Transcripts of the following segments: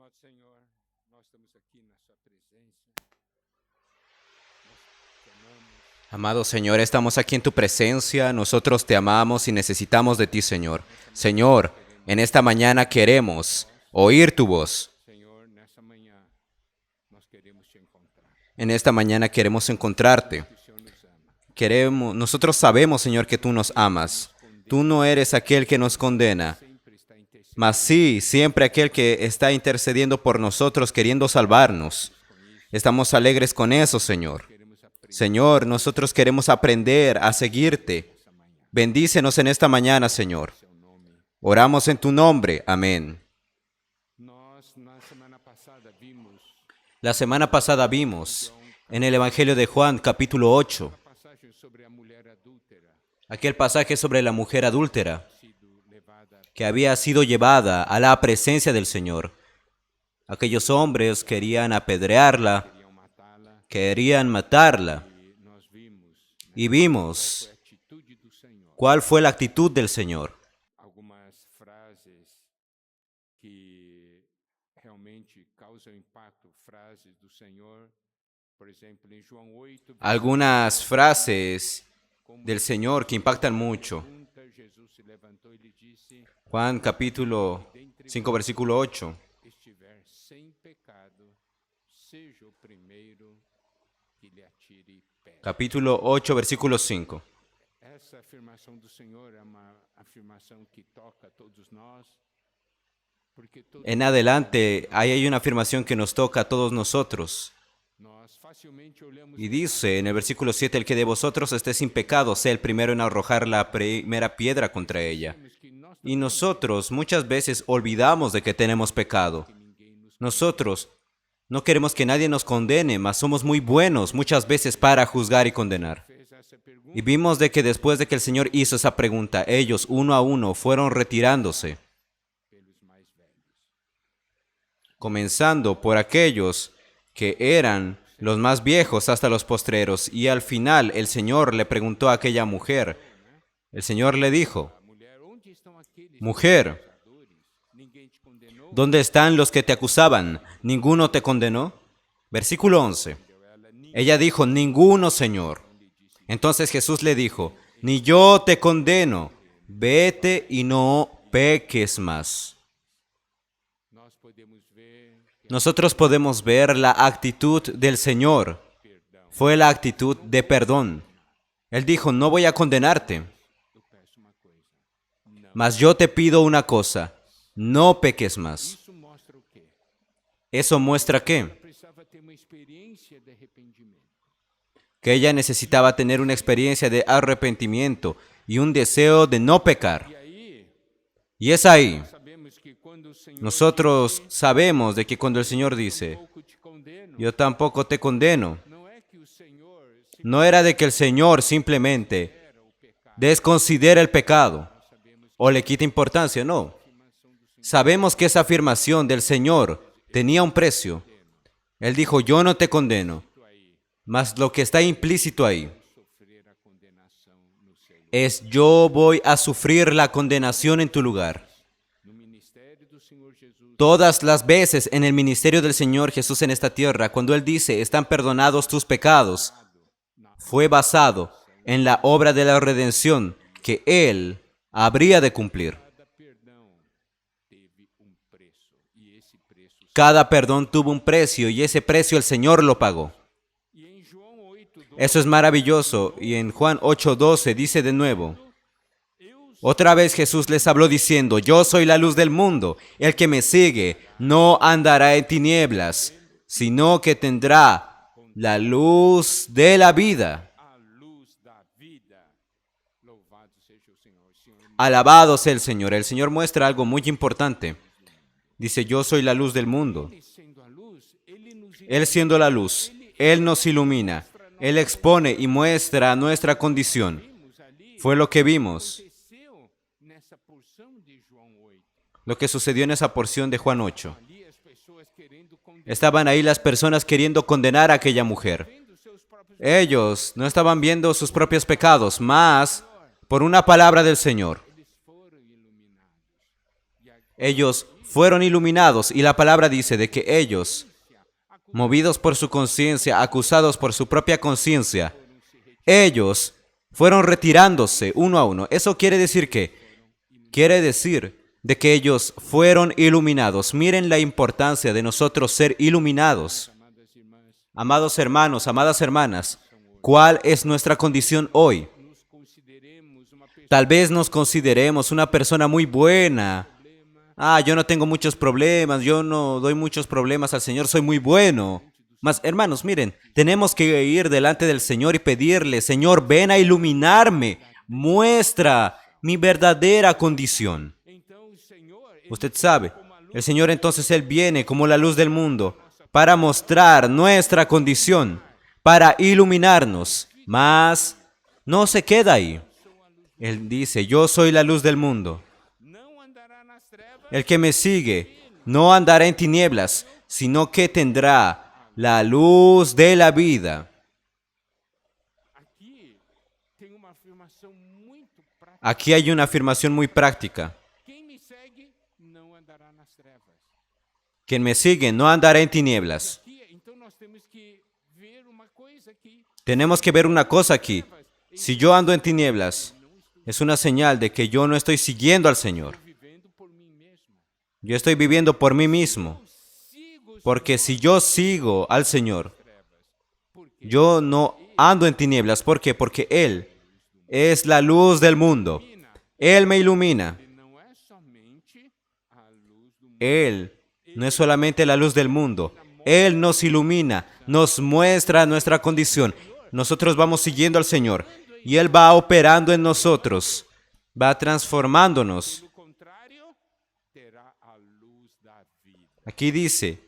Amado Senhor, nós estamos aqui na sua presença. Nós te amamos. Amado Señor, estamos aquí en tu presencia, nosotros te amamos y necesitamos de ti, Señor. Señor, en esta mañana queremos oír tu voz. Senhor, nessa manhã nós queremos te encontrar. En esta mañana queremos encontrarte. Que o Senhor nos ama. Nosotros sabemos, Señor, que tú nos amas. Tú no eres aquel que nos condena, Sempre está intercedendo mas sí, siempre aquel que está intercediendo por nosotros, queriendo salvarnos. com isso. Estamos alegres con eso, Señor. Queremos aprender Señor, nosotros queremos aprender a seguirte. essa manhã. Bendícenos en esta mañana, Señor. Seu nome. Oramos en tu nombre. Amén. Nós, na semana passada, vimos La semana pasada vimos en el Evangelio de Juan, capítulo 8, a passagem sobre a mulher adúltera aquel pasaje sobre la mujer adúltera sido levada que había sido llevada a la presencia del Señor. Aquellos hombres querían apedrearla, queriam matá-la querían matarla, e nós vimos y vimos a atitude do Senhor. cuál fue la actitud del Señor. Algumas frases que realmente causam impacto, frases do Senhor, por exemplo, em João 8, Algunas frases del Señor que impactan mucho. pergunta, Jesus se levantou e lhe disse: Juan capítulo 5, versículo 8. estiver sem pecado, seja o primeiro que lhe atire pedra. Capítulo 8, versículo 5. Essa afirmação do Senhor é uma afirmação que toca a todos nós, porque todos En adelante, ahí hay una afirmación que nos toca a todos nosotros. nós facilmente olhamos Y dice en el versículo 7, el que de vosotros esté sin pecado, sea el primero en arrojar la primera piedra contra ella. que nós Y nosotros muchas veces olvidamos de que tenemos pecado. ninguém nos Nosotros no queremos que nadie nos condene, mas somos muy buenos muchas veces para juzgar y condenar. fez essa pergunta. Y vimos de que después de que el Señor hizo esa pregunta, ellos uno a uno fueron retirándose, Pelos mais velhos. comenzando por aquellos que eran los más viejos hasta los postreros. Y al final el Señor le preguntó a aquella mujer, el Señor le dijo, A mulher, onde estão aqueles mujer, acusadores? Ninguém te condenou? ¿dónde están los que te acusaban? ¿Ninguno te condenó? Versículo 11. Ella dijo, ninguno, Señor. Entonces Jesús le dijo, ni yo te condeno, vete y no peques más. Nós podemos ver que Nosotros podemos ver la actitud del Señor. perdão. Fue la actitud de perdón. Él dijo, no voy a condenarte, Eu peço uma coisa. Não. mas yo te pido una cosa, no peques más. Isso mostra o quê? ¿Eso muestra qué? Precisava ter uma experiência de arrependimento. Que ella necesitaba tener una experiencia de arrepentimiento y un deseo de no pecar. E aí, Y es ahí. sabemos que quando o Senhor Nosotros sabemos de que cuando el Señor dice, pouco te condeno, yo tampoco te condeno, não é que o Senhor se no era de que el Señor simplemente considera o pecado. desconsidera el pecado o le quita importancia, no. Sabemos que esa afirmación del Señor tenía un precio. Él dijo, yo no te condeno, mas lo que está implícito ahí Sofrer a condenação no seu lugar. es yo voy a sufrir la condenación en tu lugar. No ministério do Senhor Jesus, Todas las veces en el ministerio del Señor Jesús en esta tierra, cuando Él dice, están perdonados tus pecados, fue basado en la obra de la redención que Él habría de cumplir. cada perdão teve preço, e esse preço. Cada perdón tuvo un precio y ese precio el Señor lo pagó. E em João 8, Eso es maravilloso. Y en Juan 8:12 dice de nuevo, otra vez Jesús les habló diciendo, yo soy la luz del mundo, el que me sigue no andará en tinieblas, sino que tendrá la luz de la vida. a luz da vida. Louvado seja o Senhor. O Senhor Alabado sea el Señor. El Señor muestra algo muy importante. Dice, yo soy la luz del mundo. ele sendo a luz, ele nos Él siendo la luz, Él nos ilumina, Él expone y muestra nuestra condición. vimos ali. Fue lo que vimos, Aconteceu nessa porção de João 8. lo que sucedió en esa porción de Juan 8. Ali as pessoas querendo condenar, Estaban ahí las personas queriendo condenar a aquella mujer. vendo seus próprios Ellos no estaban viendo sus propios pecados, mas por una palabra del Señor. eles foram iluminados. E a Ellos fueron iluminados y la palabra dice de que ellos, movidos por su conciencia, acusados por su propia conciencia, ellos fueron retirándose uno a uno. Eso quiere decir de que ellos fueron iluminados. Miren la importancia de nosotros ser iluminados. Amados hermanos, amadas hermanas, ¿cuál es nuestra condición hoy? Tal vez nos consideremos una persona muy buena. Yo no tengo muchos problemas, yo no doy muchos problemas al Señor, soy muy bueno. Mas, hermanos, miren, tenemos que ir delante del Señor y pedirle, Señor, ven a iluminarme, muestra mi verdadera condición. Usted sabe, el Señor entonces Él viene como la luz del mundo para mostrar nuestra condición, para iluminarnos, mas no se queda ahí. Él dice, yo soy la luz del mundo. El que me sigue no andará en tinieblas, sino que tendrá la luz de la vida. Aquí hay una afirmación muy práctica. Quien me sigue no andará en tinieblas. Tenemos que ver una cosa aquí. Si yo ando en tinieblas, es una señal de que yo no estoy siguiendo al Señor. Yo estoy viviendo por mí mismo. Porque si yo sigo al Señor, yo no ando en tinieblas. ¿Por qué? Porque Él es la luz del mundo. Él me ilumina. Él no es solamente la luz del mundo. Él nos ilumina, nos muestra nuestra condición. Nosotros vamos siguiendo al Señor y Él va operando en nosotros, va transformándonos. Aquí dice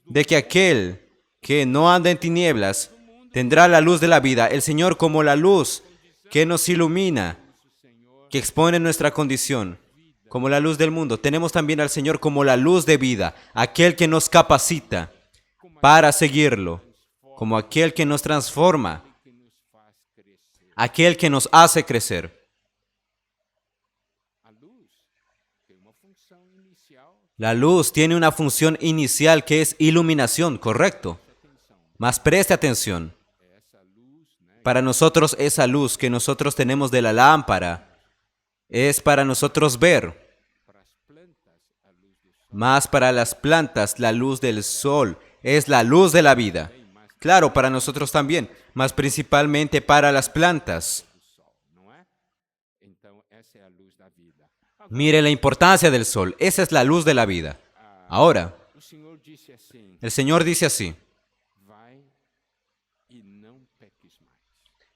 de que aquel que no anda en tinieblas tendrá la luz de la vida. El Señor como la luz que nos ilumina, que expone nuestra condición, como la luz del mundo. Tenemos también al Señor como la luz de vida, aquel que nos capacita para seguirlo, como aquel que nos transforma, aquel que nos hace crecer. La luz tiene una función inicial que es iluminación, correcto. Mas preste atención. Para nosotros esa luz que nosotros tenemos de la lámpara es para nosotros ver. Mas para las plantas la luz del sol es la luz de la vida. Claro, para nosotros también, mas principalmente para las plantas. Mire la importancia del sol. Esa es la luz de la vida. Ahora, el Señor dice así: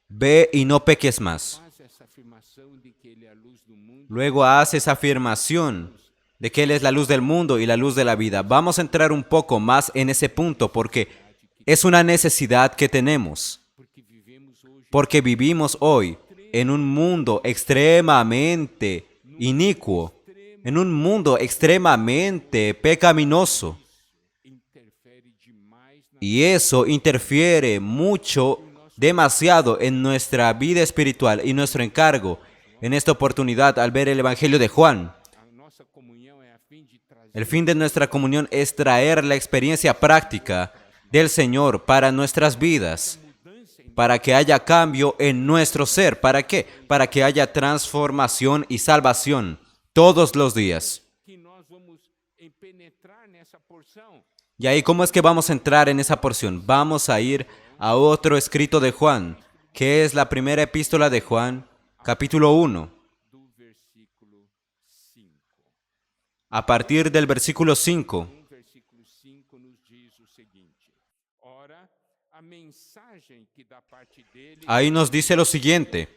ve y no peques más. Luego hace esa afirmación de que Él es la luz del mundo y la luz de la vida. Vamos a entrar un poco más en ese punto porque es una necesidad que tenemos. Porque vivimos hoy en un mundo extremadamente inicuo, en un mundo extremadamente pecaminoso. Y eso interfiere mucho, demasiado en nuestra vida espiritual y nuestro encargo en esta oportunidad al ver el Evangelio de Juan. El fin de nuestra comunión es traer la experiencia práctica del Señor para nuestras vidas, para que haya cambio en nuestro ser. ¿Para qué? Para que haya transformación y salvación todos los días. Y ahí, ¿cómo es que vamos a entrar en esa porción? Vamos a ir a otro escrito de Juan, que es la primera epístola de Juan, capítulo 1. A partir del versículo 5. Ahí nos dice lo siguiente: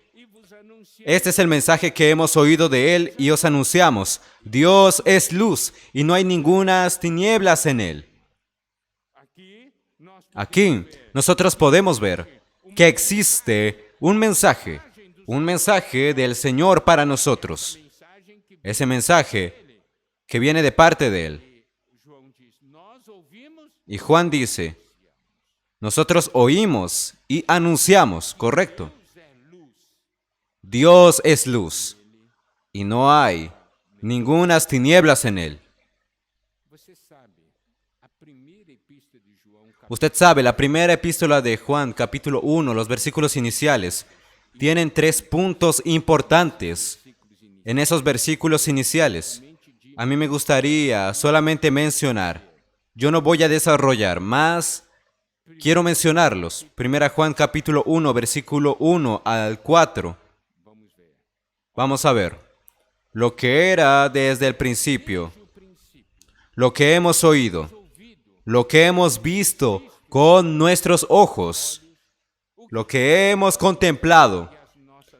este es el mensaje que hemos oído de Él y os anunciamos. Dios es luz y no hay ningunas tinieblas en Él. Aquí nosotros podemos ver que existe un mensaje del Señor para nosotros. Ese mensaje que viene de parte de Él. Y Juan dice, nosotros oímos y anunciamos, ¿correcto? Dios es luz y no hay ningunas tinieblas en él. Usted sabe, la primera epístola de Juan, capítulo 1, los versículos iniciales, tienen 3 puntos importantes en esos versículos iniciales. A mí me gustaría solamente mencionar, yo no voy a desarrollar más, quiero mencionarlos. Primera Juan, capítulo 1, versículo 1 al 4. Vamos a ver. Lo que era desde el principio, lo que hemos oído, lo que hemos visto con nuestros ojos, lo que hemos contemplado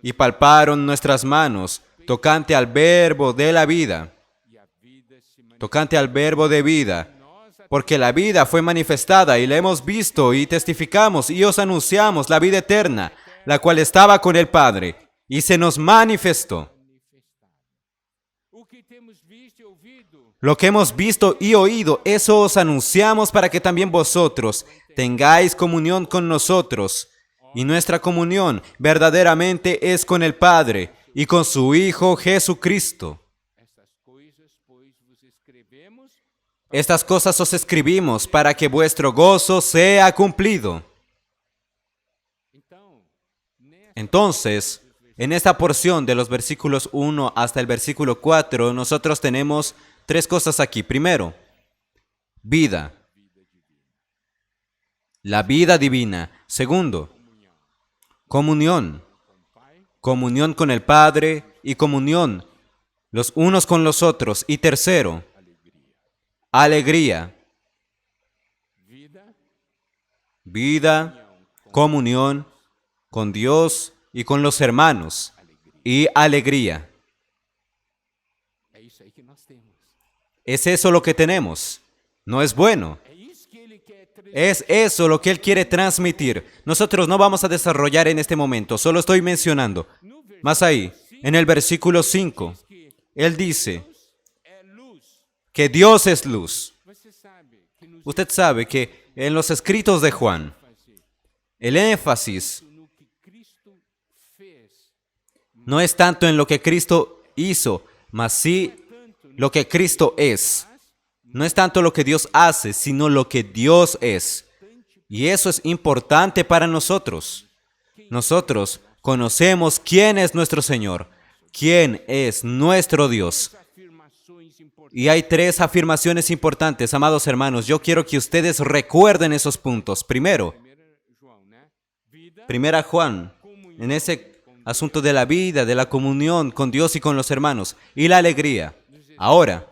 y palparon nuestras manos tocante al verbo de la vida, tocante al verbo de vida, porque la vida fue manifestada y la hemos visto y testificamos y os anunciamos la vida eterna, la cual estaba con el Padre y se nos manifestó. Lo que hemos visto y oído, eso os anunciamos para que también vosotros tengáis comunión con nosotros. Y nuestra comunión verdaderamente es con el Padre y con su Hijo Jesucristo. Estas cosas os escribimos para que vuestro gozo sea cumplido. Entonces, en esta porción de los versículos 1 hasta el versículo 4, nosotros tenemos 3 cosas aquí. Primero, vida. La vida divina. Segundo, comunión. Comunión con el Padre y comunión los unos con los otros. Y tercero, alegría. Vida, comunión con Dios y con los hermanos. Y alegría. ¿Es eso lo que tenemos? ¿No es bueno? Es eso lo que Él quiere transmitir. Nosotros no vamos a desarrollar en este momento, solo estoy mencionando. Más ahí, en el versículo 5, Él dice que Dios es luz. Usted sabe que en los escritos de Juan, el énfasis no es tanto en lo que Cristo hizo, mas sí lo que Cristo es. No es tanto lo que Dios hace, sino lo que Dios es. Y eso es importante para nosotros. Nosotros conocemos quién es nuestro Señor, quién es nuestro Dios. Y hay 3 afirmaciones importantes, amados hermanos. Yo quiero que ustedes recuerden esos puntos. Primero, Primera Juan, en ese asunto de la vida, de la comunión con Dios y con los hermanos, y la alegría. Ahora,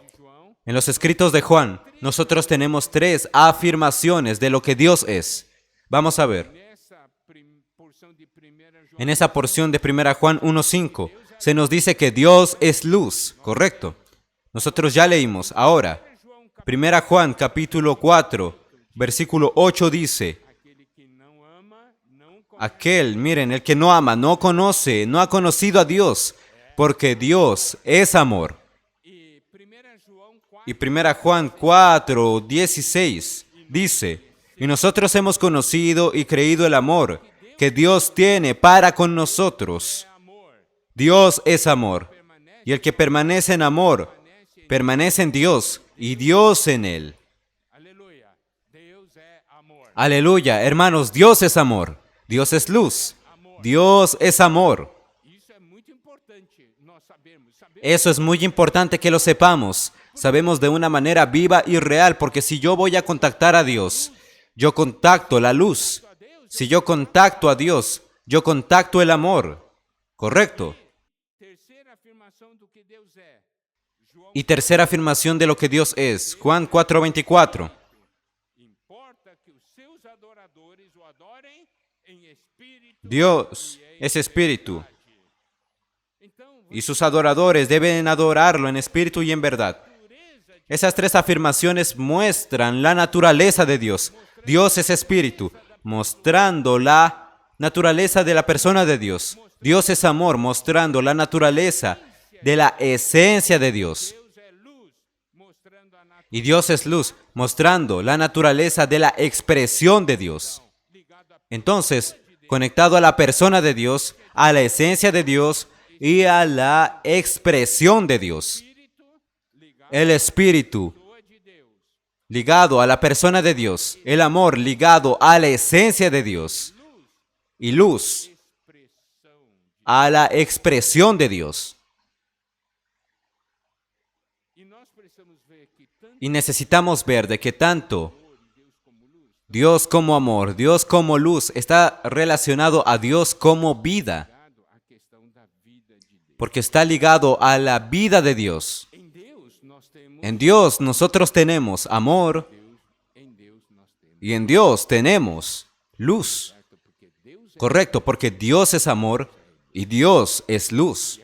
en los escritos de Juan, nosotros tenemos 3 afirmaciones de lo que Dios es. Vamos a ver. En esa porción de 1 Juan 1:5, se nos dice que Dios es luz, ¿correcto? Nosotros ya leímos. Ahora, 1 Juan capítulo 4, versículo 8 dice, miren, el que no ama, no conoce, no ha conocido a Dios, porque Dios es amor. Y 1 Juan 4, 16 dice, y nosotros hemos conocido y creído el amor que Dios tiene para con nosotros. Dios es amor, y el que permanece en amor, permanece en Dios, y Dios en él. Aleluya, hermanos, Dios es amor, Dios es luz, Dios es amor. Eso es muy importante que lo sepamos. Sabemos de una manera viva y real, porque si yo voy a contactar a Dios, yo contacto la luz. Si yo contacto a Dios, yo contacto el amor. ¿Correcto? Y tercera afirmación de lo que Dios es, Juan 4:24. Dios es espíritu, y sus adoradores deben adorarlo en espíritu y en verdad. Esas 3 afirmaciones muestran la naturaleza de Dios. Dios es espíritu, mostrando la naturaleza de la persona de Dios. Dios es amor, mostrando la naturaleza de la esencia de Dios. Y Dios es luz, mostrando la naturaleza de la expresión de Dios. Entonces, conectado a la persona de Dios, a la esencia de Dios y a la expresión de Dios. el espíritu ligado a la persona de Dios, el amor ligado a la esencia de Dios y luz a la expresión de Dios. Y necesitamos ver de que tanto Dios como amor, Dios como luz, está relacionado a Dios como vida, porque está ligado a la vida de Dios. En Dios nosotros tenemos amor y en Dios tenemos luz. Correcto, porque Dios es amor y Dios es luz.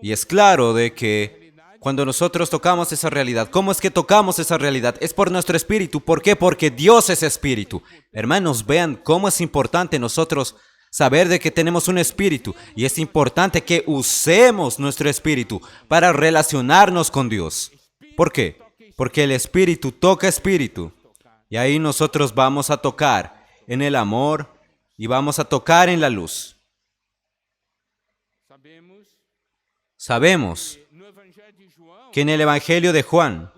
Y es claro de que cuando nosotros tocamos esa realidad, ¿cómo es que tocamos esa realidad? Es por nuestro espíritu. ¿Por qué? Porque Dios es espíritu. Hermanos, vean cómo es importante nosotros saber de que tenemos un espíritu. Y es importante que usemos nuestro espíritu para relacionarnos con Dios. ¿Por qué? Porque el espíritu toca espíritu. Y ahí nosotros vamos a tocar en el amor y vamos a tocar en la luz. Sabemos que en el Evangelio de Juan,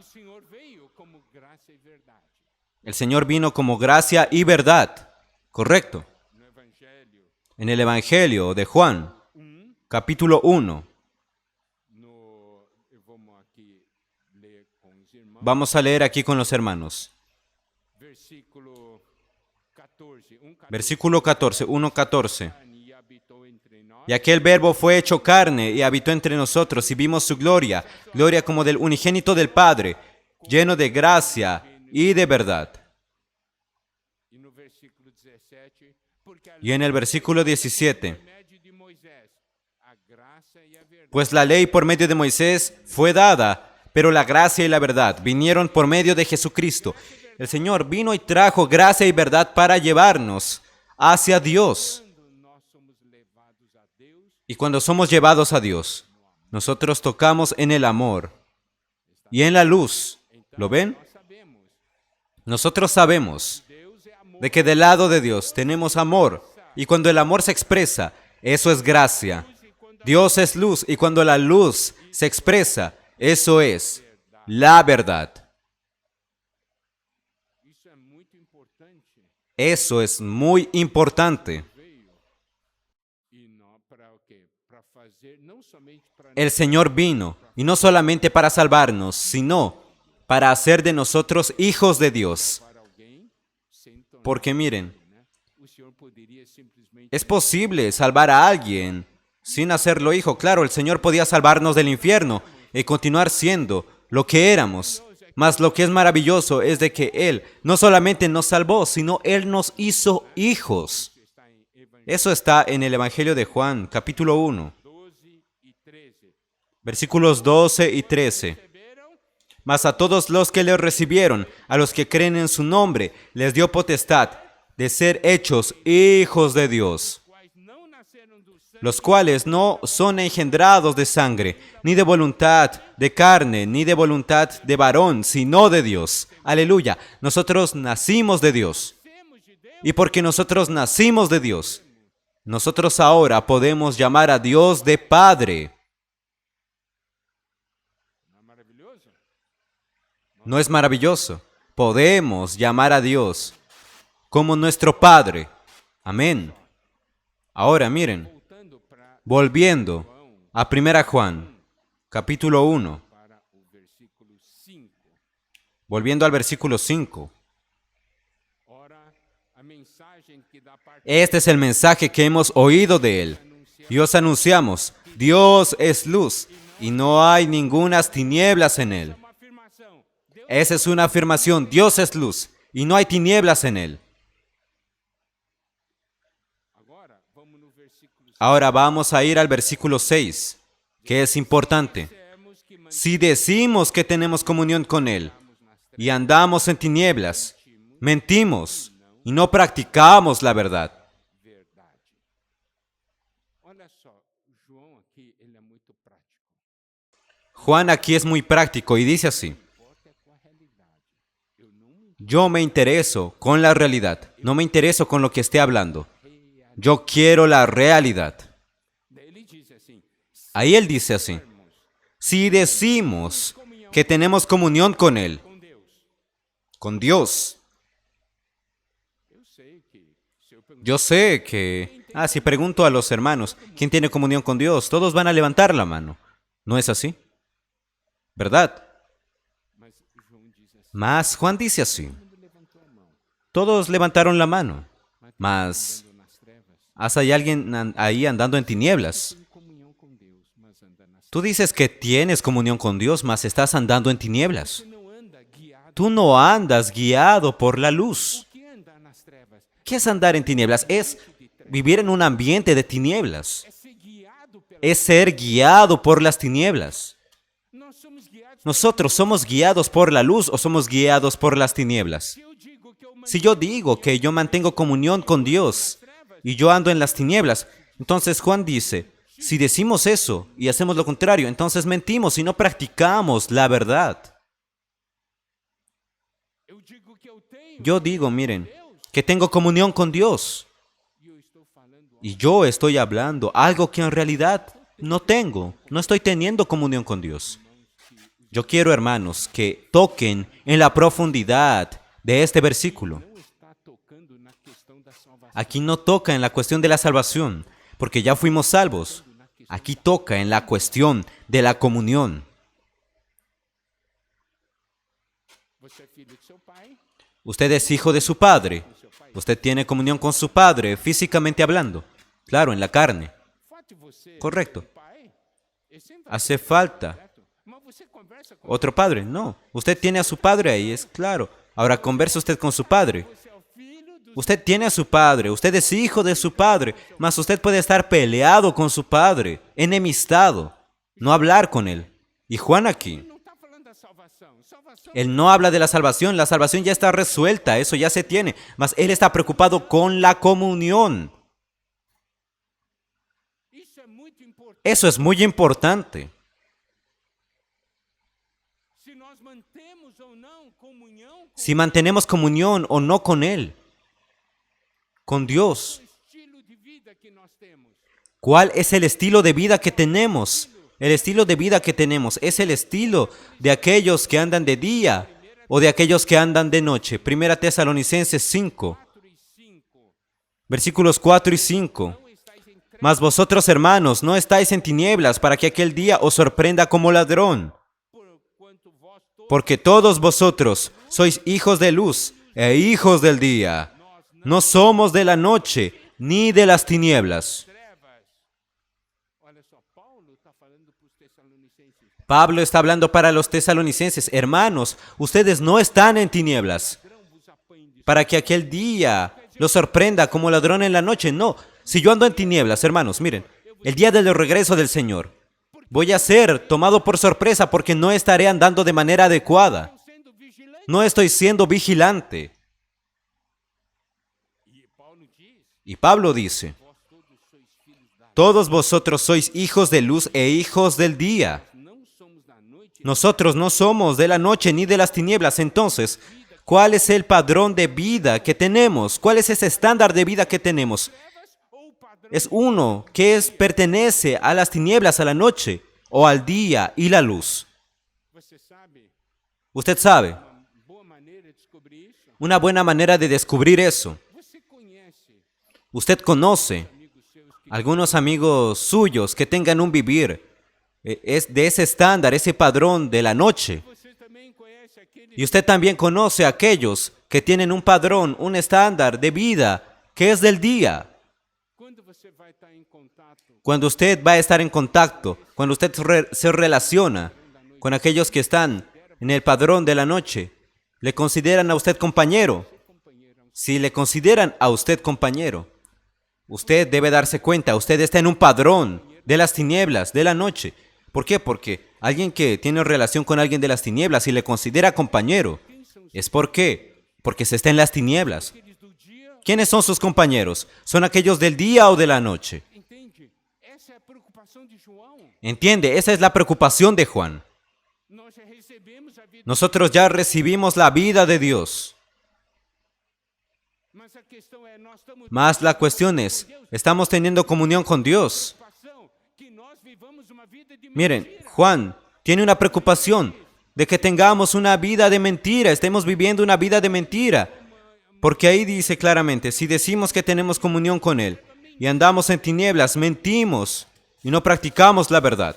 el Señor vino como gracia y verdad. Correcto. En el Evangelio de Juan, capítulo 1. Vamos a leer aquí con los hermanos. Versículo 14, 1:14. Y aquel verbo fue hecho carne y habitó entre nosotros y vimos su gloria, gloria como del unigénito del Padre, lleno de gracia y de verdad. Y en el versículo 17, pues la ley por medio de Moisés fue dada, pero la gracia y la verdad vinieron por medio de Jesucristo. El Señor vino y trajo gracia y verdad para llevarnos hacia Dios. Y cuando somos llevados a Dios, nosotros tocamos en el amor y en la luz. ¿Lo ven? Nosotros sabemos de que del lado de Dios tenemos amor. Y cuando el amor se expresa, eso es gracia. Dios es luz y cuando la luz se expresa, eso es la verdad. Eso es muy importante. El Señor vino, y no solamente para salvarnos, sino para hacer de nosotros hijos de Dios. Porque miren, es posible salvar a alguien sin hacerlo hijo. Claro, el Señor podía salvarnos del infierno y continuar siendo lo que éramos. Mas lo que es maravilloso es de que Él no solamente nos salvó, sino Él nos hizo hijos. Eso está en el Evangelio de Juan, capítulo 1. Versículos 12 y 13. Mas a todos los que le recibieron, a los que creen en su nombre, les dio potestad de ser hechos hijos de Dios, los cuales no son engendrados de sangre, ni de voluntad de carne, ni de voluntad de varón, sino de Dios. Aleluya. Nosotros nacimos de Dios. Y porque nosotros nacimos de Dios, nosotros ahora podemos llamar a Dios de Padre. ¿No es maravilloso? Podemos llamar a Dios como nuestro Padre. Amén. Ahora miren, volviendo a 1 Juan, capítulo 1, volviendo al versículo 5. Este es el mensaje que hemos oído de Él y os anunciamos: Dios es luz y no hay ningunas tinieblas en Él. Esa es una afirmación: Dios es luz y no hay tinieblas en Él. Ahora vamos a ir al versículo 6, que es importante. Si decimos que tenemos comunión con Él y andamos en tinieblas, mentimos y no practicamos la verdad. Juan aquí es muy práctico y dice así: yo me intereso con la realidad, no me intereso con lo que esté hablando. Yo quiero la realidad. Ahí él dice así: si decimos que tenemos comunión con Él, com Deus. con Dios. Eu sei que se eu perguntar Yo sé que, si pregunto a los hermanos, ¿quién tiene comunión con Dios? Todos van a levantar la mano. ¿No es así? ¿Verdad? mas João diz assim, Mas Juan dice así. todo mundo levantou a mão, Todos levantaron la mano. mas Mas andando nas trevas, hay alguien ahí andando en tinieblas. tem comunhão com Deus, mas anda nas Tú dices que tienes comunión con Dios, mas estás andando en tinieblas. Você não anda guiado. Tú no andas guiado por la luz. O que é andar nas trevas? ¿Qué es andar en tinieblas? Es vivir en un ambiente de tinieblas. É ser guiado pela. Es ser guiado por las tinieblas. Nós somos guiados. ¿Nosotros somos guiados por la luz o somos guiados por las tinieblas? Se eu digo que eu Si yo digo que yo mantengo comunión con Dios y yo ando en las tinieblas, entonces Juan dice, si decimos eso y hacemos lo contrario, entonces mentimos y no practicamos la verdad. eu digo que eu tenho Yo digo, miren, que tengo comunión con Dios e eu estou falando y yo estoy hablando algo que en realidad no tengo, no estoy teniendo comunión con Dios. Yo quiero, hermanos, que toquen en la profundidad de este versículo. não está tocando na questão da salvação. Aquí no toca en la cuestión de la salvación, porque ya fuimos salvos. Aquí toca en la cuestión de la comunión. Você é filho de seu pai, Usted es hijo de su padre. Usted tiene comunión con su padre, físicamente hablando. Claro, en la carne. o fato de você Correcto. ter pai, ele sempre vai Hace falta certo? Mas você conversa com otro padre. No, usted tiene a su padre ahí, es claro. Ahora conversa usted con su padre. você é o filho do Usted tiene a su padre, usted es hijo de su padre, mas usted puede estar peleado con su padre, enemistado, no hablar con él. Y Juan aquí, não está falando da salvação. Salvação él no habla de la salvación ya está resuelta, eso ya se tiene, mas él está preocupado con la comunión. isso é muito importante. Eso es muy importante. Se nós mantemos ou não comunhão com Si mantenemos comunión o no con él, con Dios. o estilo de vida que nós temos. ¿Cuál es el estilo de vida que tenemos? El estilo de vida que tenemos es el estilo de aquellos que andan de día o de aquellos que andan de noche. Primera Tesalonicenses 5, 4 e 5. versículos 4 y 5. Não estáis em trevas, Mas vosotros, hermanos, no estáis en tinieblas para que aquel día os sorprenda como ladrón, porquanto vós todos porque todos vosotros sois hijos de luz e hijos del día. No somos de la noche ni de las tinieblas. trevas. Olha só, Paulo está falando para os Tessalonicenses. Pablo está hablando para los tesalonicenses. Hermanos, ustedes no están en tinieblas Ladrão vos apanhe de para que aquel día los sorprenda como ladrón en la noche. No, si yo ando en tinieblas, hermanos, miren, el día del regreso del Señor, voy a ser tomado por sorpresa porque no estaré andando de manera adecuada. sendo vigilante. No estoy siendo vigilante. E Paulo diz, Y Pablo dice, vós todos sois filhos da todos vosotros sois hijos de luz e hijos del día. não somos da noite, Nosotros no somos de la noche ni de las tinieblas. Entonces, ¿cuál es el padrón de vida que tenemos? ¿Cuál es ese estándar de vida que tenemos? trevas ou o padrão ¿Es uno que pertenece a las tinieblas, a la noche, o al día y la luz? Você sabe, Usted sabe, uma boa maneira de descobrir isso? una buena manera de descubrir eso. Você conhece Usted conoce amigos seus que algunos amigos suyos que tengan un vivir es de ese estándar, ese padrón de la noche. você também conhece aquele Y usted también conoce a aquellos que tienen un padrón, un estándar de vida que es del día. quando você vai estar em contato Cuando usted va a estar en contacto, cuando usted se relaciona con aquellos que están en el padrón de la noche, ¿le consideran a usted compañero? companheiro, Si le consideran a usted compañero, usted debe darse cuenta, usted está en un padrón de las tinieblas, de la noche. ¿Por qué? Porque alguien que tiene relación con alguien de las tinieblas y le considera compañero, ¿es por qué? Porque se está en las tinieblas. aqueles do dia, ¿Quiénes son sus compañeros? ¿Son aquellos del día o de la noche? entende? Essa é a preocupação de João. ¿Entiende? Esa es la preocupación de Juan. Nós já recebemos a vida, Nosotros ya recibimos la vida de Dios. mas a questão é nós estamos Mas la cuestión es, ¿estamos teniendo comunión con Dios? preocupação que nós vivamos uma vida de Miren, mentira. Juan tiene una preocupación de que tengamos una vida de mentira, estemos viviendo una vida de mentira. Porque ahí dice claramente, si decimos que tenemos comunión con Él y andamos en tinieblas, mentimos y no practicamos la verdad.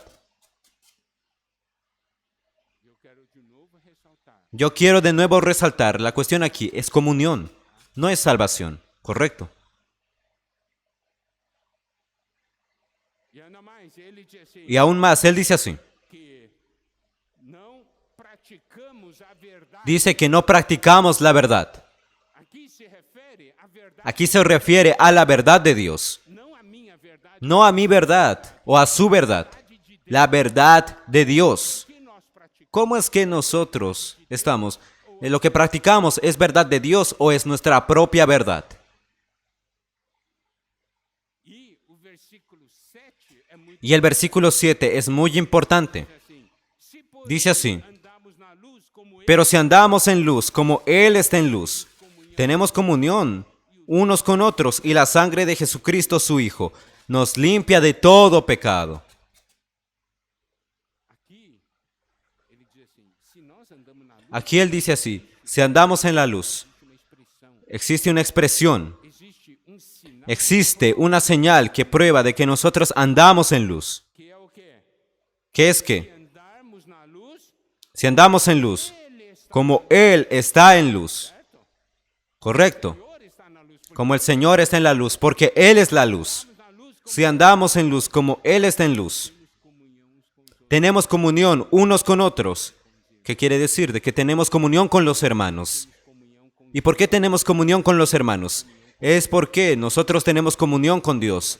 Yo quiero de nuevo resaltar, la cuestión aquí es comunión, no es salvación, ¿correcto? Y aún más, Él dice así. Dice que no practicamos la verdad. Aquí se refiere a la verdad de Dios. No a mi verdad o a su verdad. La verdad de Dios. ¿Cómo es que nosotros estamos? ¿Lo que practicamos es verdad de Dios o es nuestra propia verdad? Y el versículo 7 es muy importante. Dice así. Pero si andamos en luz como Él está en luz, tenemos comunión unos con otros y la sangre de Jesucristo su Hijo nos limpia de todo pecado. Aquí Él dice así, si andamos en la luz, existe una expresión, existe una señal que prueba de que nosotros andamos en luz. ¿Qué es qué? Si andamos en luz, como Él está en luz. Correcto. Como el Señor está en la luz, porque Él es la luz. Si andamos en luz como Él está en luz, tenemos comunión unos con otros. ¿Qué quiere decir? De que tenemos comunión con los hermanos. ¿Y por qué tenemos comunión con los hermanos? Es porque nosotros tenemos comunión con Dios.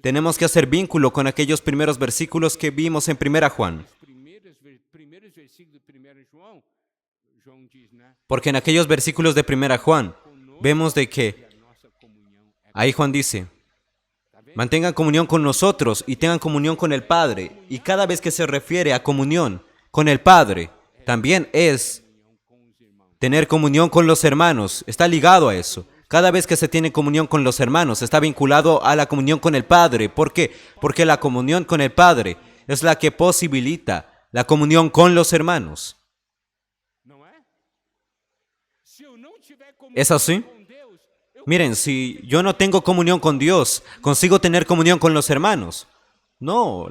Tenemos que hacer vínculo con aquellos primeros versículos que vimos en 1 Juan. Porque en aquellos versículos de 1 Juan vemos de que ahí Juan dice, mantengan comunión con nosotros y tengan comunión con el Padre. Y cada vez que se refiere a comunión con el Padre, también es tener comunión con los hermanos. Está ligado a eso. Cada vez que se tiene comunión con los hermanos, está vinculado a la comunión con el Padre. ¿Por qué? Porque la comunión con el Padre es la que posibilita la comunión con los hermanos. ¿Es así? Miren, si yo no tengo comunión con Dios, ¿consigo tener comunión con los hermanos? No,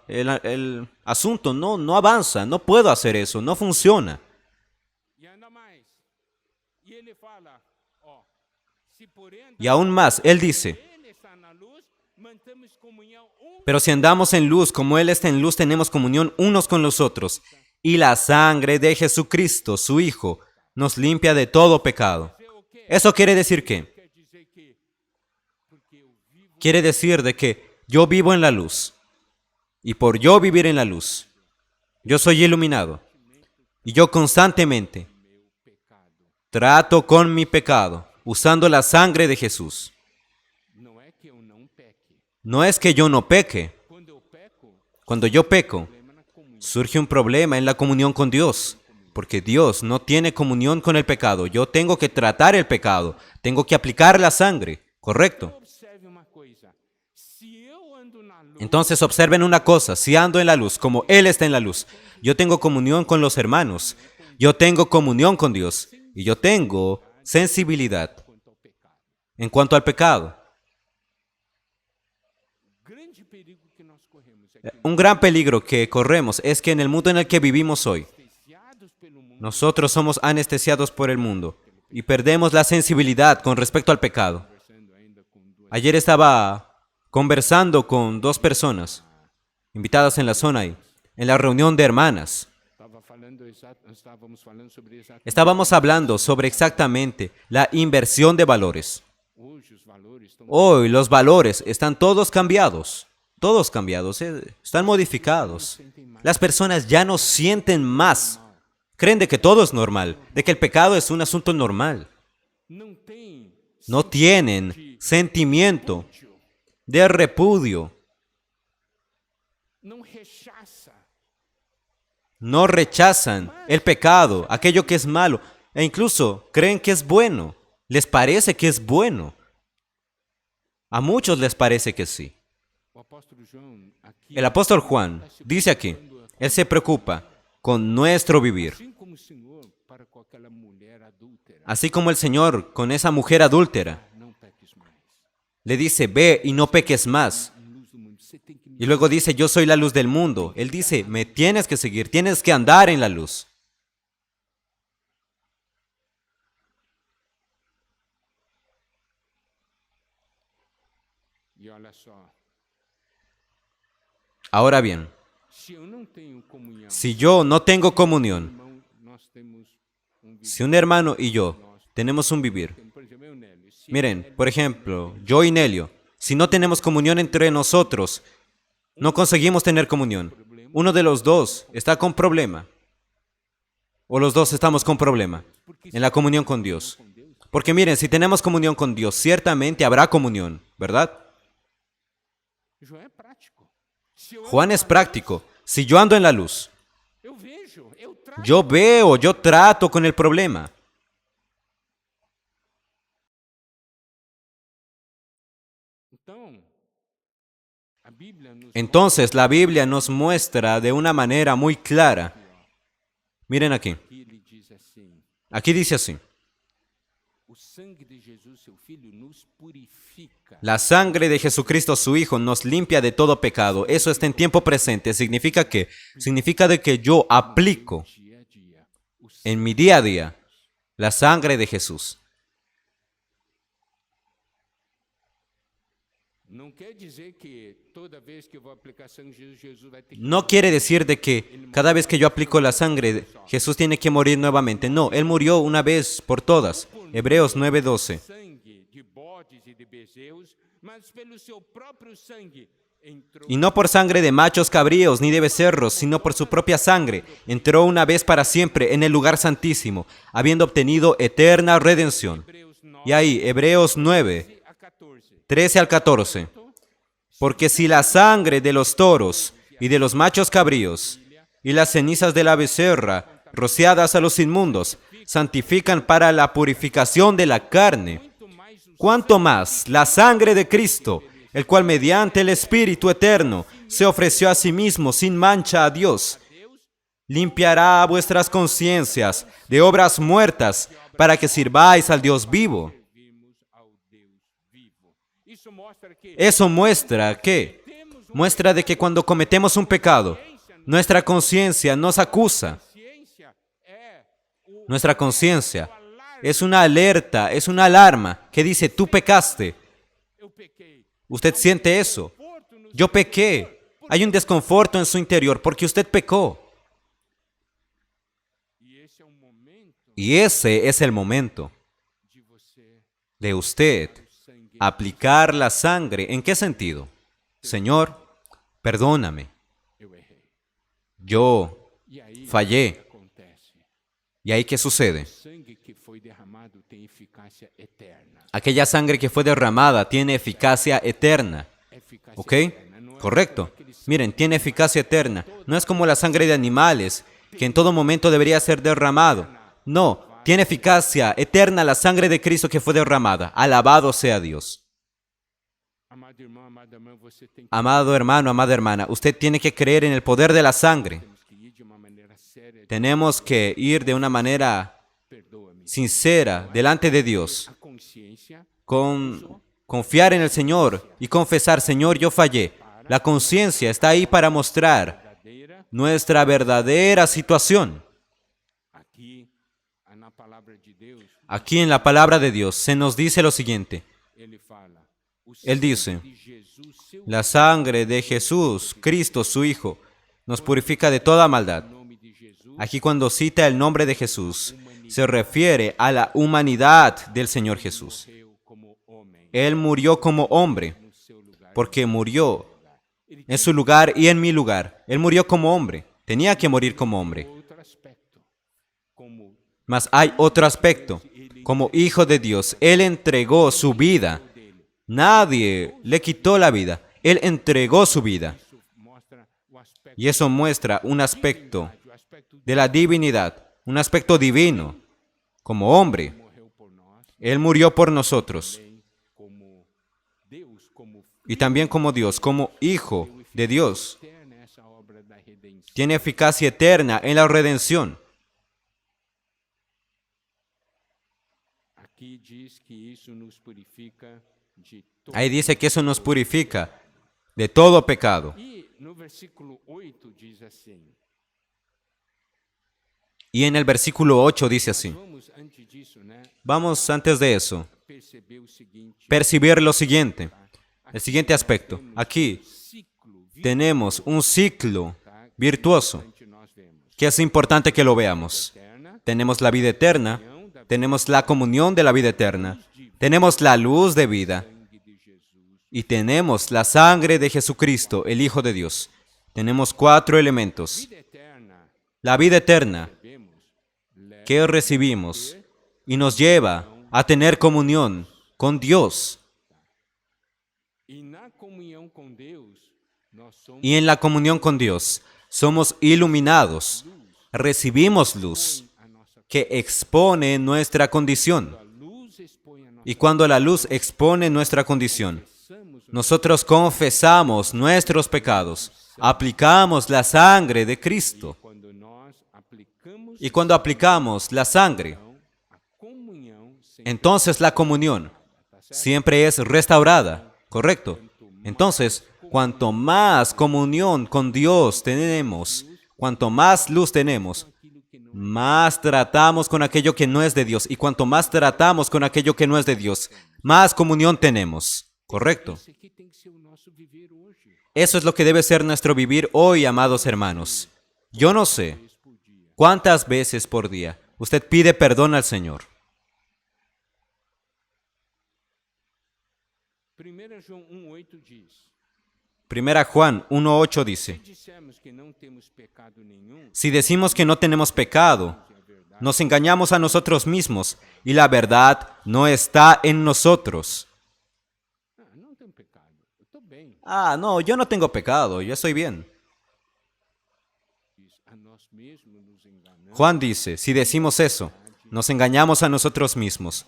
el asunto no avanza, no puedo hacer eso, no funciona. Y aún más, Él dice, pero si andamos en luz como Él está en luz, tenemos comunión unos con los otros. Y la sangre de Jesucristo, su Hijo, nos limpia de todo pecado. ¿Eso quiere decir qué? Quiere decir de que yo vivo en la luz. Y por yo vivir en la luz, yo soy iluminado. Y yo constantemente trato con mi pecado usando la sangre de Jesús. No es que yo no peque. Cuando yo peco, surge un problema en la comunión con Dios. Porque Dios no tiene comunión con el pecado. Yo tengo que tratar el pecado. Tengo que aplicar la sangre. ¿Correcto? Entonces observen una cosa. Si ando en la luz, como Él está en la luz, yo tengo comunión con los hermanos. Yo tengo comunión con Dios. Y yo tengo sensibilidad en cuanto al pecado. Un gran peligro que corremos es que en el mundo en el que vivimos hoy, nosotros somos anestesiados por el mundo y perdemos la sensibilidad con respecto al pecado. Ayer estaba conversando con 2 personas invitadas en la zona ahí, en la reunión de hermanas. Estábamos hablando sobre exactamente la inversión de valores. Hoy los valores están todos cambiados, están modificados. Las personas ya no sienten más. Creen de que todo es normal, de que el pecado es un asunto normal. No tienen sentimiento de repudio. No rechazan el pecado, aquello que es malo, e incluso creen que es bueno. Les parece que es bueno. A muchos les parece que sí. El apóstol Juan dice aquí, él se preocupa con nuestro vivir. Assim como o Senhor para com aquela mulher adúltera. Así como el Señor con esa mujer adúltera Não peques mais. le dice, ve y no peques más. Luz do mundo. Você tem que me... Y luego dice, yo soy la luz del mundo. Él dice, me tienes que seguir, tienes que andar en la luz. E olha só. Ahora bien, Se eu não tenho comunhão, si yo no tengo comunión, irmão, nós temos um si un hermano y yo tenemos un vivir, Por exemplo, eu, Nélio, se miren, por ejemplo, yo y Nelio, si no tenemos comunión entre nosotros, no conseguimos tener comunión. Uno de los dos está con problema. O los dos estamos con problema en la comunión con Dios. Porque miren, si tenemos comunión con Dios, ciertamente habrá comunión, ¿verdad? João é prático. Se eu Juan es práctico. Si yo ando en la luz, eu vejo, eu trago. yo veo, yo trato con el problema. Então, a Bíblia nos Entonces la Biblia nos muestra de una manera muy clara. Miren aquí. que ele diz assim: Aquí dice así. o sangue de Jesus, seu filho, nos purifica. La sangre de Jesucristo, su Hijo, nos limpia de todo pecado. Eso está en tiempo presente. Significa que, significa de que yo aplico Dia a dia. O en mi día a día la sangre de Jesús. Não quer dizer que toda vez que eu vou aplicar sangue de Jesus, Jesus vai ter que... No quiere decir de que cada vez que yo aplico la sangre, Jesús tiene que morir nuevamente. No, Él murió una vez por todas. Hebreos 9:12. sangue de bodes e de bezerros, mas pelo seu próprio sangue entrou Y no por sangre de machos cabríos ni de becerros, sino por su propia sangre, entró una vez para siempre en el lugar santísimo, habiendo obtenido eterna redención. Hebreus 9, Y ahí, Hebreos 9, a 14. 13 al 14. Porque si la sangre de los toros y de los machos cabríos y las cenizas de la becerra, rociadas a los inmundos, santifican para la purificación de la carne, cuánto más la sangre de Cristo, el cual mediante el Espíritu eterno se ofreció a sí mismo sin mancha a Dios, limpiará vuestras conciencias de obras muertas para que sirváis al Dios vivo. Servimos ao Deus vivo. Isso mostra que Eso muestra que, muestra de que cuando cometemos un pecado, nuestra conciencia nos acusa. ciência é o Nuestra conciencia es una alerta, es una alarma que dice, tú pecaste. eu pequei. Usted siente eso. Yo pequé. Hay un desconforto en su interior porque usted pecó. E esse é um momento Y ese es el momento de você de usted sangue. aplicar la sangre. ¿En qué sentido? Señor, perdóname. Eu errei. Yo E aí fallé. o que acontece? ¿Y ahí qué sucede? O sangue que foi derramado tem eficácia eterna. Aquella sangre que fue derramada tiene eficacia eterna. Eficácia ¿Ok? eterna. Não é Correcto. aquele sangue Miren, tiene eficacia eterna. No es como la sangre de animales, que en todo momento debería ser derramado. No, tiene eficacia eterna la sangre de Cristo que fue derramada. Alabado sea Dios. Amado irmão, amada irmã, você tem Amado hermano, amada hermana, usted tiene que creer en el poder de la sangre. que ir de uma maneira séria. Tenemos que ir de una manera Perdoa-me. sincera delante de Dios, A consciência con confiar en el Señor y confesar, Señor, yo fallé. La conciencia está ahí para mostrar verdadeira nuestra verdadera situación. aqui na palavra de Deus, Aquí en la palabra de Dios se nos dice lo siguiente. ele fala: o Él dice, de Jesus, seu la sangre de Jesús, Cristo, su Hijo, nos purifica de toda maldad. nome de Jesus Aquí cuando cita el nombre de Jesús, se refiere a la humanidad del Señor Jesús. morreu como homem Él murió como hombre, no seu lugar. porque murió en su lugar y en mi lugar. Él murió como hombre, tenía que morir como hombre. Outro aspecto, como Mas hay otro aspecto. Como hijo de Dios, Él entregó su vida. Nadie le quitó la vida. Él entregó su vida. isso mostra o aspecto, Y eso muestra un aspecto o aspecto de la divinidad, un aspecto divino. Como hombre, morreu por nós, Él murió por nosotros. também como Deus, como Y también como Dios, como hijo de Dios. eterna essa obra da redenção. tiene eficacia eterna en la redención. Aqui diz que isso nos purifica de todo. Ahí dice que eso nos purifica de todo pecado. E no versículo 8 diz assim. Y en el versículo 8 dice así. Vamos antes disso, né? Vamos antes de eso, Perceber o seguinte. percibir lo siguiente. El siguiente aspecto. Aquí Ciclo tenemos un ciclo virtuoso que nós vemos. que es importante que lo veamos. Eterna, Tenemos la vida eterna, tenemos la comunión de la vida eterna, tenemos la luz de vida sangue de Jesus. y tenemos la sangre de Jesucristo, el Hijo de Dios. Tenemos 4 elementos. Vida eterna, La vida eterna vemos, que recibimos y nos lleva a tener comunión con Dios. e na comunhão com Deus, nós somos Y en la comunión con Dios somos iluminados, recibimos luz a nossa que expone nuestra condición. a luz expõe a nossa Y cuando la luz expone nuestra condición, somos nosotros confesamos nuestros pecados, aplicamos la sangre de Cristo. quando nós aplicamos Y cuando aplicamos la sangre, a comunhão sem entonces la comunión siempre es restaurada, ¿correcto? Entonces, cuanto más comunión con Dios tenemos, cuanto más luz tenemos, aquilo que não más tratamos con aquello que no es de Dios. Y cuanto más tratamos con aquello que no es de Dios, más comunión tenemos, ¿correcto? Isso aqui tem que ser o nosso viver hoje. Eso es lo que debe ser nuestro vivir hoy, amados hermanos. Yo no sé cuántas veces por día usted pide perdón al Señor. 1 João 1:8 diz: Primera Juan 1:8 dice, Se dissermos que não temos pecado nenhum, si decimos que no tenemos pecado, nos engañamos a nosotros mismos y la verdad no está en nosotros. não tenho pecado, eu estou bem. Ah, no, yo no tengo pecado, yo estoy bien. Diz, a nós mesmos nos enganamos. Juan dice, si decimos eso, nos engañamos a nosotros mismos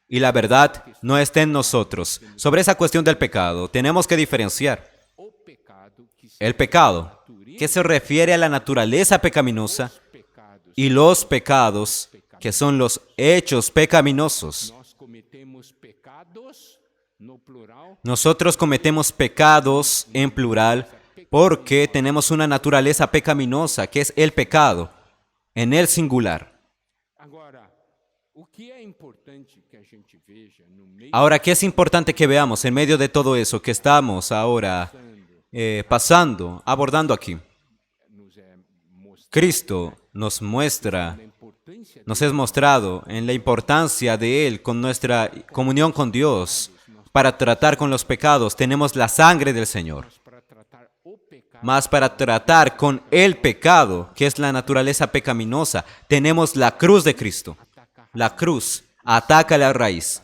y la verdad no está en nosotros. Sobre esa cuestión del pecado, tenemos que diferenciar O pecado que se el pecado, que se refiere a la naturaleza pecaminosa, pecados y los pecados, que son los hechos pecaminosos. nós cometemos pecados no plural Nosotros cometemos pecados en plural porque tenemos una naturaleza pecaminosa, que es el pecado, en el singular. agora o que é importante que a gente veja no meio Ahora, ¿qué es importante que veamos en medio de todo eso que estamos ahora pasando, abordando aquí? nos é mostrar Cristo nos muestra, a importância nos es mostrado en la importancia de Él con nuestra comunión con Dios. Para tratar con los pecados tenemos la sangre del Señor. para tratar o pecado Mas para tratar con el pecado, que es la naturaleza pecaminosa, tenemos la cruz de Cristo. La cruz ataca la raíz.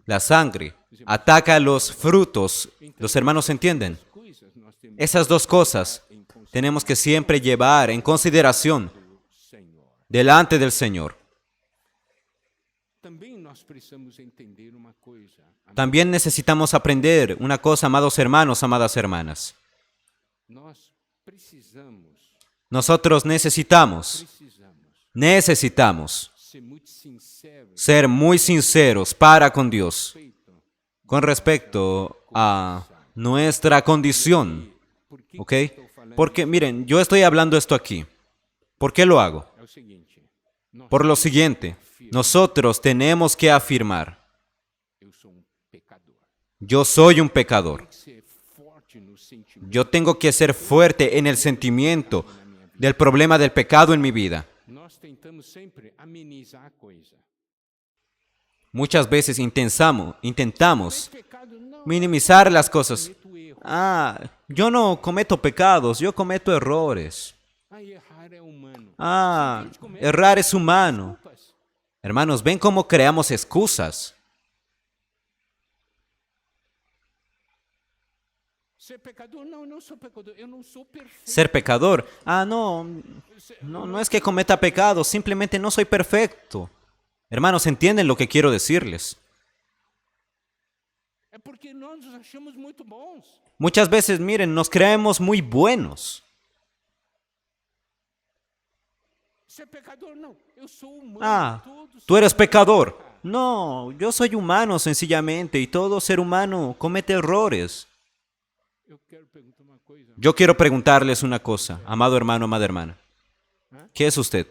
La sangre ataca los frutos. ¿Los hermanos entienden? coisas nós temos Esas dos cosas tenemos que siempre llevar en consideración Senhor. delante del Señor. Também nós precisamos entender uma coisa. También necesitamos aprender una cosa, amados hermanos, amadas hermanas. Nós precisamos Nosotros necesitamos ser muito sinceros ser muy sinceros para con Dios respeito con respecto a nuestra condición, por que ¿ok? estou falando. Porque miren, yo estoy hablando esto aquí. ¿Por qué lo hago? É o seguinte, nós, Por lo siguiente, nosotros tenemos que afirmar, eu sou pecador. yo soy un pecador. Tem que ser forte no sentimento. Yo tengo que ser fuerte en el sentimiento del problema del pecado en mi vida. Nós tentamos sempre amenizar a coisa. Muchas veces intentamos Pecado não minimizar las cosas. cometo erro. Ah, yo no cometo pecados, yo cometo errores. Aí errar é humano. Ah, errar es humano. Desculpas. Hermanos, ¿ven cómo creamos excusas? Ser pecador? Não, eu não sou pecador. Eu não sou perfeito. Ser pecador. Ah, no, no es que cometa pecados, simplemente no soy perfecto. Hermanos, ¿entienden lo que quiero decirles? É porque nós nos achamos muito bons. Muchas veces, miren, nos creemos muy buenos. Você é pecador? Não, eu sou humano. Ah, Todos tú eres somos pecador. pecados. No, yo soy humano sencillamente y todo ser humano comete errores. Eu quero perguntar uma coisa. Yo quiero preguntarles una cosa, amado hermano, amada hermana. Hã? ¿Qué es usted?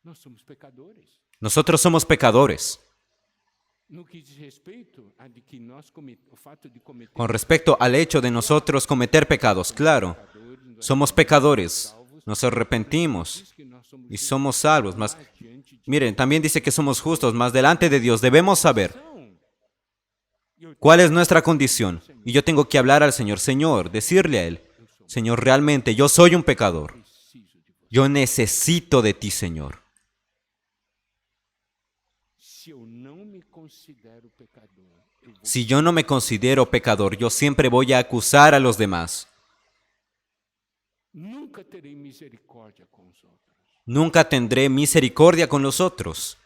Nós somos pecadores. Nosotros somos pecadores. No que diz respeito a de que o fato de cometer Con respecto al hecho de nosotros cometer pecados, claro, pecadores, somos pecadores, nos arrepentimos diz que nós somos y somos salvos. Mas, diante de miren, también dice que somos justos, mas delante de Dios debemos saber Deus. Eu cuál es nuestra condición. Y yo tengo que hablar al Señor, Señor, decirle a Él, Señor, realmente yo soy un pecador. preciso de você. Yo necesito de ti, Señor. Se eu não me considero pecador, eu vou Si yo no me considero pecador, yo siempre voy a acusar a los demás. nunca terei misericórdia com os outros, Nunca tendré misericordia con los otros,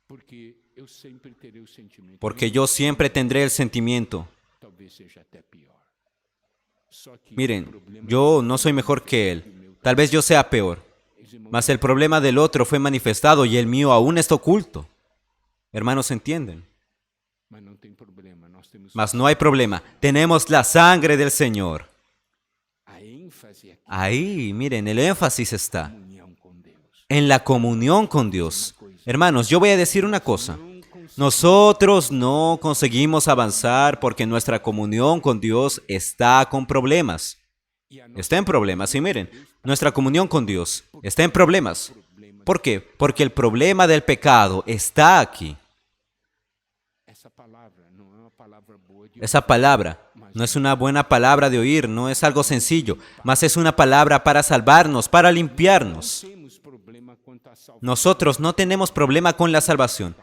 porque eu sempre terei o sentimento. porque yo siempre tendré el sentimiento. Talvez seja até pior. Só que o Miren, problema yo no soy mejor que él. Tal vez yo sea peor. Os irmãos, Mas el problema del otro fue manifestado y el mío aún está oculto. Hermanos, ¿entienden? mas não tem problema. Nós temos Mas no hay problema. Tenemos la sangre del Señor. a ênfase aqui Ahí, miren, el énfasis está na comunhão com Deus. en la comunión con Dios. Hermanos, yo voy a decir una cosa. Não conseguimos Nosotros no conseguimos avanzar porque nuestra comunión con Dios está con problemas. e a nossa Está en problemas. Y miren, nuestra comunión con Dios está en problemas. problema ¿Por qué? Porque el problema del pecado está aquí. essa palavra não é uma palavra boa de Esa palabra no es una buena palabra de oír, no es algo sencillo, mas es una palabra para salvarnos, para limpiarnos. temos problema quanto à salvação. Nosotros no tenemos problema con la salvación,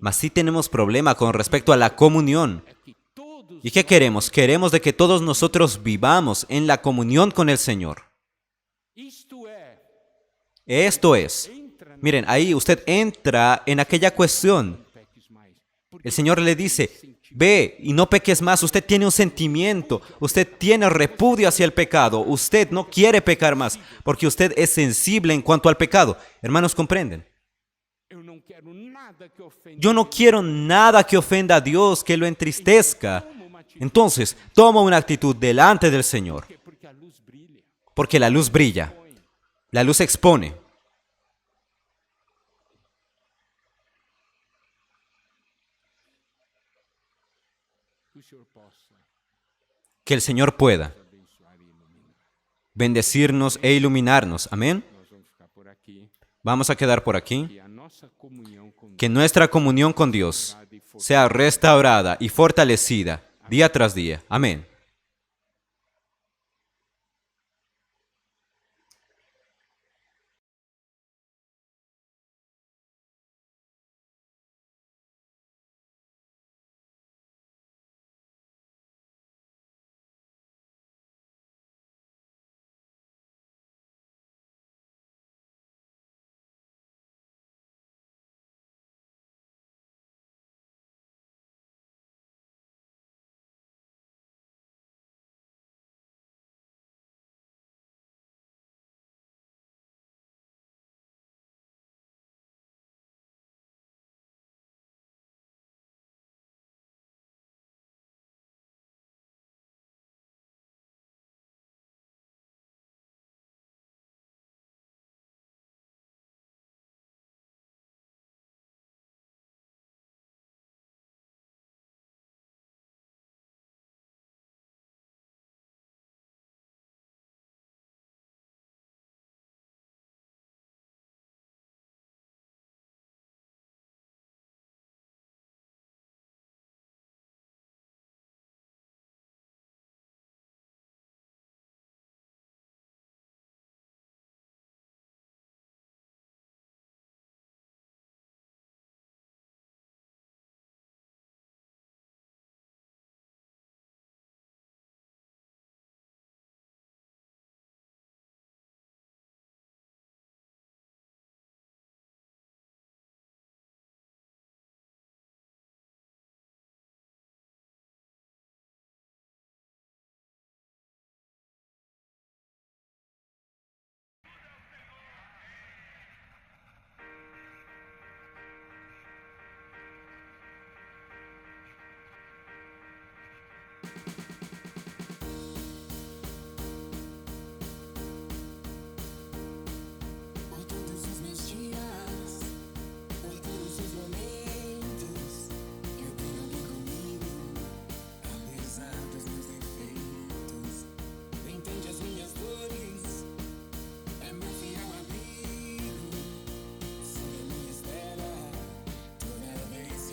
mas sí tenemos problema con respecto a la comunión. É que todos ¿Y qué queremos? Queremos de que todos nosotros vivamos en la comunión con el Señor. isto é Esto es, entra no miren, ahí usted entra en aquella cuestión. peques mais. El Señor le dice, ve y no peques más. Usted tiene un sentimiento, usted tiene repudio hacia el pecado, usted no quiere pecar más, porque usted es sensible en cuanto al pecado. Hermanos, ¿comprenden? Eu não quero nada que ofenda. Yo no quiero nada que ofenda a Dios, que lo entristezca. Entonces, toma una actitud delante del Señor, Porque a luz brilha. porque la luz brilla, la luz expone. Que o Senhor possa Que el Señor pueda abençoar e iluminar. bendecirnos e iluminarnos. Amén. Nós vamos ficar por aqui. Vamos a quedar por aquí. E a nossa comunhão com Que nuestra comunión con Dios sea restaurada y fortalecida día tras día. Amén.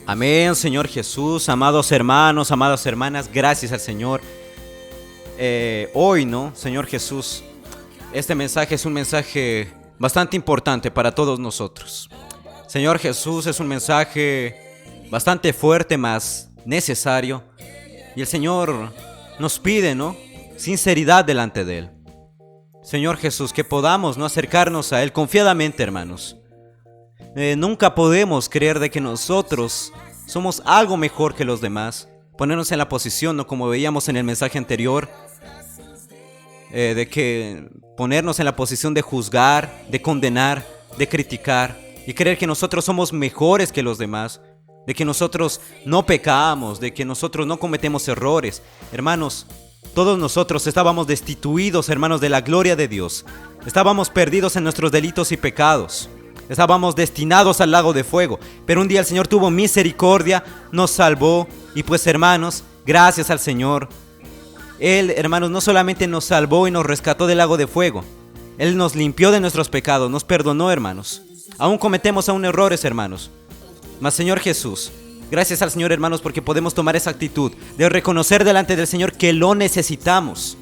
Amén, Señor Jesús. Amados hermanos, amadas hermanas, gracias al Señor. Hoy, ¿no? Señor Jesús, este mensaje es un mensaje bastante importante para todos nosotros. Señor Jesús, es un mensaje bastante fuerte, más necesario. Y el Señor nos pide, ¿no?, sinceridad delante de Él. Señor Jesús, que podamos, ¿no?, acercarnos a Él confiadamente, hermanos. Nunca podemos creer de que nosotros somos algo mejor que los demás. Ponernos en la posición, ¿no?, como veíamos en el mensaje anterior, de que ponernos en la posición de juzgar, de condenar, de criticar y creer que nosotros somos mejores que los demás, de que nosotros no pecamos, de que nosotros no cometemos errores. Hermanos, todos nosotros estábamos destituidos, hermanos, de la gloria de Dios. Estábamos perdidos en nuestros delitos y pecados. Estábamos destinados al lago de fuego. Pero un día el Señor tuvo misericordia, nos salvó. Y pues, hermanos, gracias al Señor, Él, hermanos, no solamente nos salvó y nos rescató del lago de fuego. Él nos limpió de nuestros pecados, nos perdonó, hermanos. Aún cometemos errores, hermanos. Mas, Señor Jesús, gracias al Señor, hermanos, porque podemos tomar esa actitud de reconocer delante del Señor que lo necesitamos.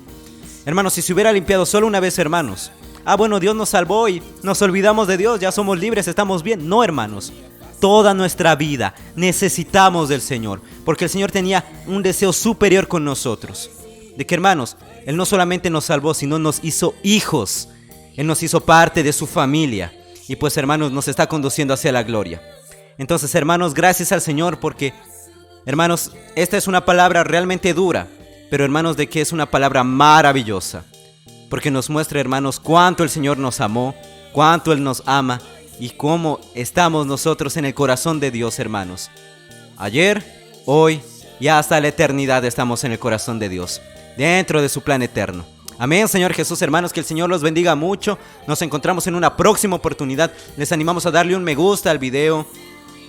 Hermanos, si se hubiera limpiado solo una vez, hermanos, bueno, Dios nos salvó y nos olvidamos de Dios, ya somos libres, estamos bien. No, hermanos, toda nuestra vida necesitamos del Señor, porque el Señor tenía un deseo superior con nosotros. De que, hermanos, Él no solamente nos salvó, sino nos hizo hijos. Él nos hizo parte de su familia. Y pues, hermanos, nos está conduciendo hacia la gloria. Entonces, hermanos, gracias al Señor porque, hermanos, esta es una palabra realmente dura, pero, hermanos, de que es una palabra maravillosa, porque nos muestra, hermanos, cuánto el Señor nos amó, cuánto Él nos ama y cómo estamos nosotros en el corazón de Dios, hermanos. Ayer, hoy y hasta la eternidad estamos en el corazón de Dios, dentro de su plan eterno. Amén, Señor Jesús, hermanos, que el Señor los bendiga mucho. Nos encontramos en una próxima oportunidad. Les animamos a darle un me gusta al video.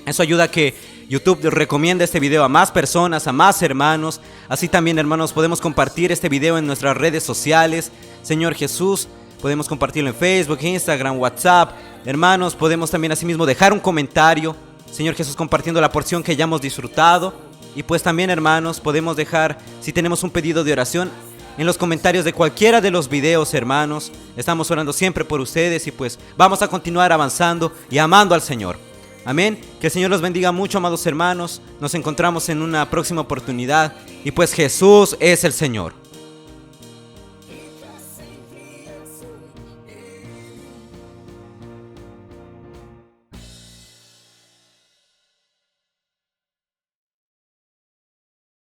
Eso ayuda a que YouTube recomiende este video a más personas, a más hermanos. Así también, hermanos, podemos compartir este video en nuestras redes sociales. Señor Jesús, podemos compartirlo en Facebook, Instagram, WhatsApp. Hermanos, podemos también asimismo dejar un comentario, Señor Jesús, compartiendo la porción que ya hemos disfrutado. Y pues también, hermanos, podemos dejar, si tenemos un pedido de oración, en los comentarios de cualquiera de los videos, hermanos. Estamos orando siempre por ustedes y pues vamos a continuar avanzando y amando al Señor. Amén. Que el Señor los bendiga mucho, amados hermanos. Nos encontramos en una próxima oportunidad. Y pues Jesús es el Señor.